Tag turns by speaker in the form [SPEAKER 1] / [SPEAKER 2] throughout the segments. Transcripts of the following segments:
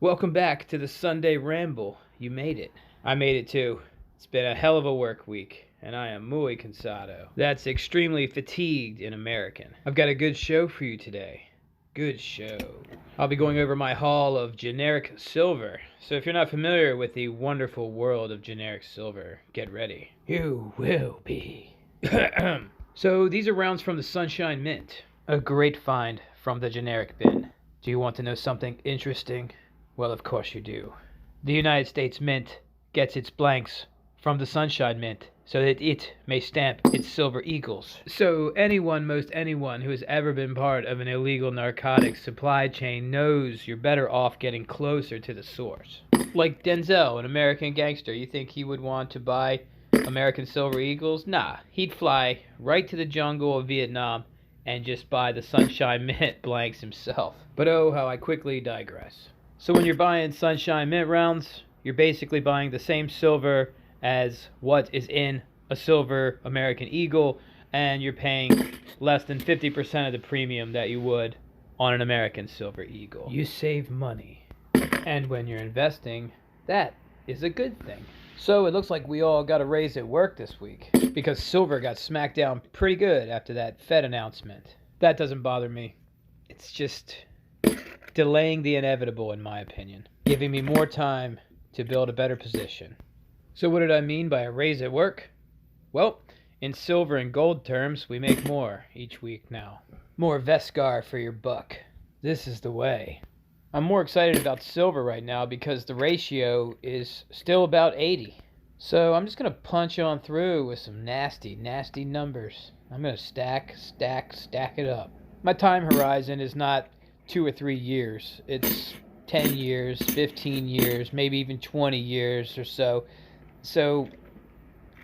[SPEAKER 1] Welcome back to the Sunday Ramble. You made it. I made it too. It's been a hell of a work week, and I am muy cansado. That's extremely fatigued in American. I've got a good show for you today. Good show. I'll be going over my haul of generic silver. So if you're not familiar with the wonderful world of generic silver, get ready. You will be. So these are rounds from the Sunshine Mint. A great find from the generic bin. Do you want to know something interesting? Well, of course you do. The United States Mint gets its blanks from the Sunshine Mint so that it may stamp its silver eagles. So most anyone who has ever been part of an illegal narcotics supply chain knows you're better off getting closer to the source. Like Denzel, an American gangster, you think he would want to buy American silver eagles? Nah, he'd fly right to the jungle of Vietnam and just buy the Sunshine Mint blanks himself. But oh, how I quickly digress. So when you're buying Sunshine Mint rounds, you're basically buying the same silver as what is in a silver American Eagle, and you're paying less than 50% of the premium that you would on an American Silver Eagle. You save money. And when you're investing, that is a good thing. So it looks like we all got a raise at work this week because silver got smacked down pretty good after that Fed announcement. That doesn't bother me. It's just delaying the inevitable, in my opinion, giving me more time to build a better position. So what did I mean by a raise at work? Well, in silver and gold terms, we make more each week now. More Vescar for your buck. This is the way. I'm more excited about silver right now because the ratio is still about 80. So I'm just going to punch on through with some nasty numbers. I'm going to stack it up. My time horizon is not 2 or 3 years. It's 10 years, 15 years, maybe even 20 years or so. So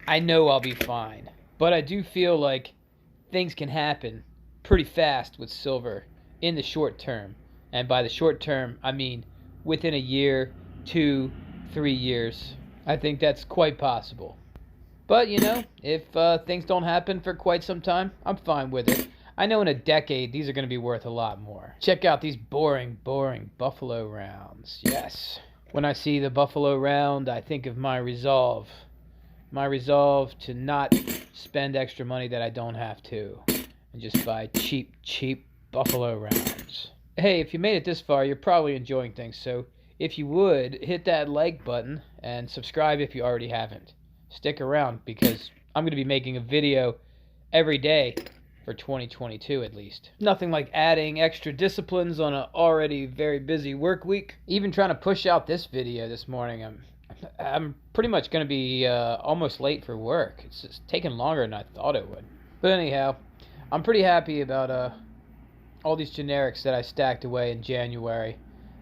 [SPEAKER 1] I know I'll be fine. But I do feel like things can happen pretty fast with silver in the short term. And by the short term, I mean within a year, 2, 3 years. I think that's quite possible. But, if things don't happen for quite some time, I'm fine with it. I know in a decade, these are going to be worth a lot more. Check out these boring Buffalo rounds. Yes. When I see the Buffalo round, I think of my resolve. My resolve to not spend extra money that I don't have to. And just buy cheap Buffalo rounds. Hey, if you made it this far, you're probably enjoying things. So if you would, hit that like button and subscribe if you already haven't. Stick around because I'm going to be making a video every day for 2022 at least. Nothing like adding extra disciplines on an already very busy work week. Even trying to push out this video this morning, I'm pretty much going to be almost late for work. It's just taking longer than I thought it would. But anyhow, I'm pretty happy about all these generics that I stacked away in January.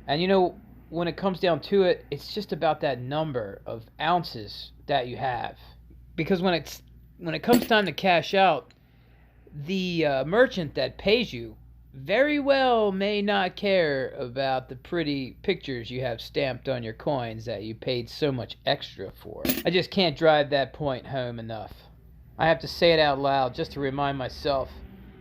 [SPEAKER 1] And when it comes down to it, it's just about that number of ounces that you have. Because when it comes time to cash out, the merchant that pays you very well may not care about the pretty pictures you have stamped on your coins that you paid so much extra for. I just can't drive that point home enough. I have to say it out loud just to remind myself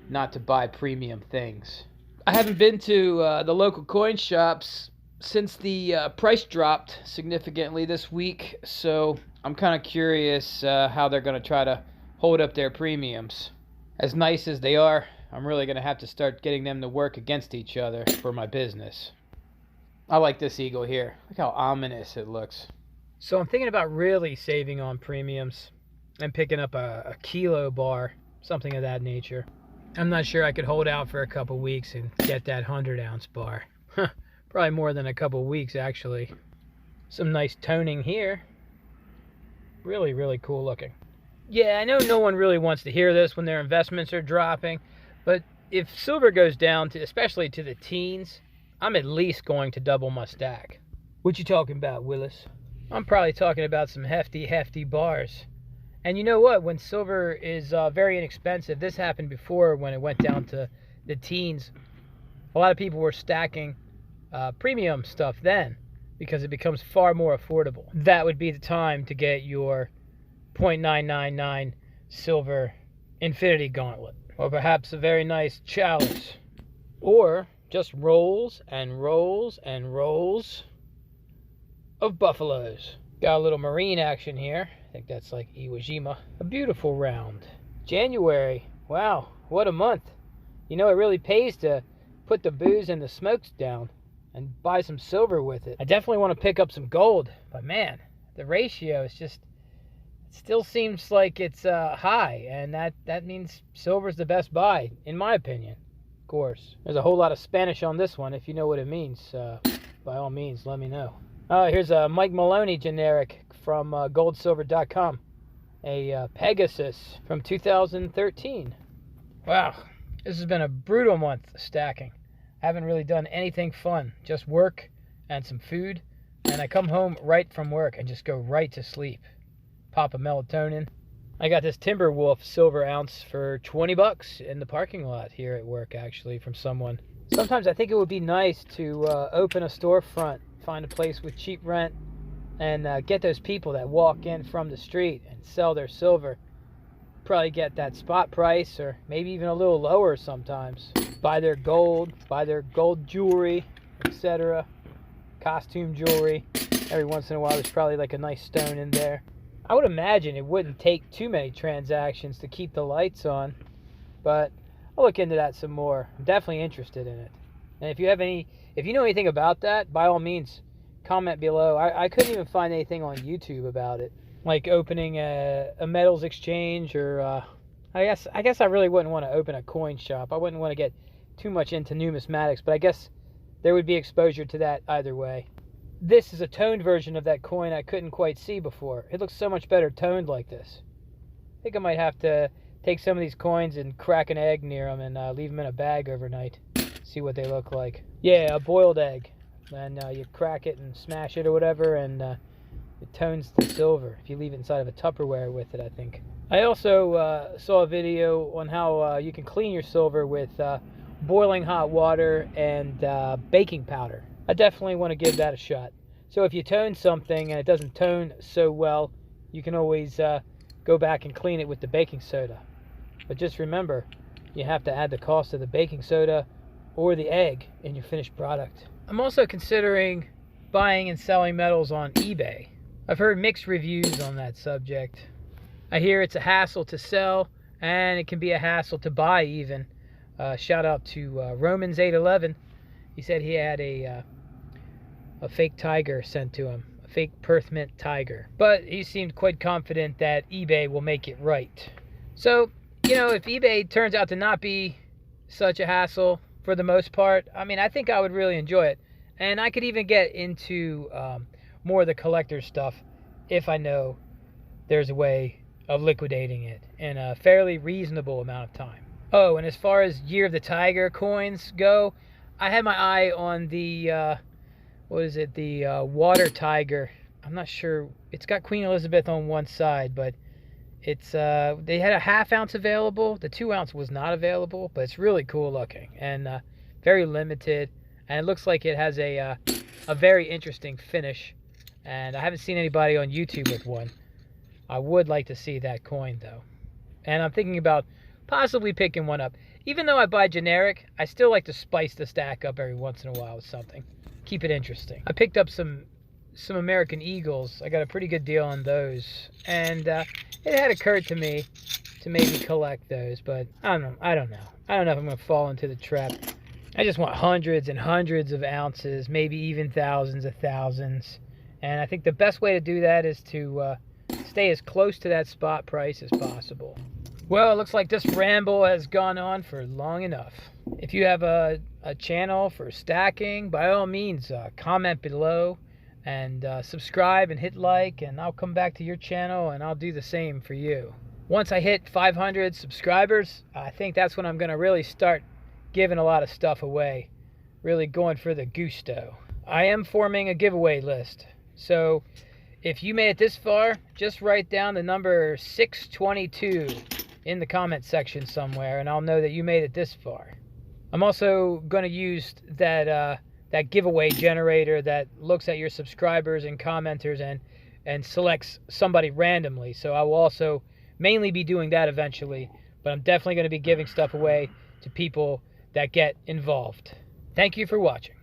[SPEAKER 1] not to buy premium things. I haven't been to the local coin shops since the price dropped significantly this week, so I'm kind of curious how they're going to try to hold up their premiums. As nice as they are, I'm really going to have to start getting them to work against each other for my business. I like this eagle here. Look how ominous it looks. So I'm thinking about really saving on premiums and picking up a kilo bar, something of that nature. I'm not sure I could hold out for a couple weeks and get that 100-ounce bar. Probably more than a couple weeks, actually. Some nice toning here. Really cool looking. Yeah, I know no one really wants to hear this when their investments are dropping, but if silver goes down, especially to the teens, I'm at least going to double my stack. What you talking about, Willis? I'm probably talking about some hefty bars. And you know what? When silver is very inexpensive, this happened before when it went down to the teens. A lot of people were stacking premium stuff then because it becomes far more affordable. That would be the time to get your 0.999 silver infinity gauntlet, or perhaps a very nice chalice, or just rolls and rolls and rolls of buffaloes. Got a little marine action here. I think that's like Iwo Jima. A beautiful round. January. Wow, what a month. You know, it really pays to put the booze and the smokes down and buy some silver with it. I definitely want to pick up some gold, but man, the ratio is just, it still seems like it's high, and that means silver's the best buy, in my opinion. Of course, there's a whole lot of Spanish on this one. If you know what it means, by all means, let me know. Here's a Mike Maloney generic from goldsilver.com. A Pegasus from 2013. Wow, this has been a brutal month of stacking. I haven't really done anything fun, just work and some food, and I come home right from work and just go right to sleep. Pop a melatonin. I got this Timberwolf silver ounce for 20 bucks in the parking lot here at work, actually, from someone. Sometimes I think it would be nice to open a storefront, find a place with cheap rent, and get those people that walk in from the street and sell their silver. Probably get that spot price, or maybe even a little lower sometimes. Buy their gold jewelry, etc. Costume jewelry. Every once in a while there's probably like a nice stone in there. I would imagine it wouldn't take too many transactions to keep the lights on, but I'll look into that some more. I'm definitely interested in it. And if you know anything about that, by all means, comment below. I couldn't even find anything on YouTube about it, like opening a metals exchange, or I guess I really wouldn't want to open a coin shop. I wouldn't want to get too much into numismatics, but I guess there would be exposure to that either way. This is a toned version of that coin I couldn't quite see before. It looks so much better toned like this. I think I might have to take some of these coins and crack an egg near them and leave them in a bag overnight. See what they look like. Yeah, a boiled egg. And you crack it and smash it or whatever, and it tones the silver if you leave it inside of a Tupperware with it, I think. I also saw a video on how you can clean your silver with boiling hot water and baking powder. I definitely want to give that a shot. So if you tone something and it doesn't tone so well, you can always go back and clean it with the baking soda. But just remember, you have to add the cost of the baking soda or the egg in your finished product. I'm also considering buying and selling metals on eBay. I've heard mixed reviews on that subject. I hear it's a hassle to sell, and it can be a hassle to buy even. Shout out to Romans 811. He said he had a fake tiger sent to him, a fake Perth Mint tiger. But he seemed quite confident that eBay will make it right. So, you know, if eBay turns out to not be such a hassle for the most part, I mean, I think I would really enjoy it. And I could even get into more of the collector stuff if I know there's a way of liquidating it in a fairly reasonable amount of time. Oh, and as far as Year of the Tiger coins go, I had my eye on the, the Water Tiger. I'm not sure. It's got Queen Elizabeth on one side, but it's they had a ½ ounce available. The 2 ounce was not available, but it's really cool looking and very limited. And it looks like it has a very interesting finish. And I haven't seen anybody on YouTube with one. I would like to see that coin though. And I'm thinking about possibly picking one up. Even though I buy generic, I still like to spice the stack up every once in a while with something. Keep it interesting. I picked up some American Eagles. I got a pretty good deal on those. And it had occurred to me to maybe collect those, but I don't know. I don't know if I'm going to fall into the trap. I just want hundreds and hundreds of ounces, maybe even thousands of thousands. And I think the best way to do that is to stay as close to that spot price as possible. Well, it looks like this ramble has gone on for long enough. If you have a channel for stacking, by all means, comment below and subscribe and hit like, and I'll come back to your channel and I'll do the same for you. Once I hit 500 subscribers, I think that's when I'm going to really start giving a lot of stuff away. Really going for the gusto. I am forming a giveaway list. So if you made it this far, just write down the number 622 in the comment section somewhere, and I'll know that you made it this far. I'm also going to use that giveaway generator that looks at your subscribers and commenters and selects somebody randomly. So I will also mainly be doing that eventually, but I'm definitely going to be giving stuff away to people that get involved. Thank you for watching.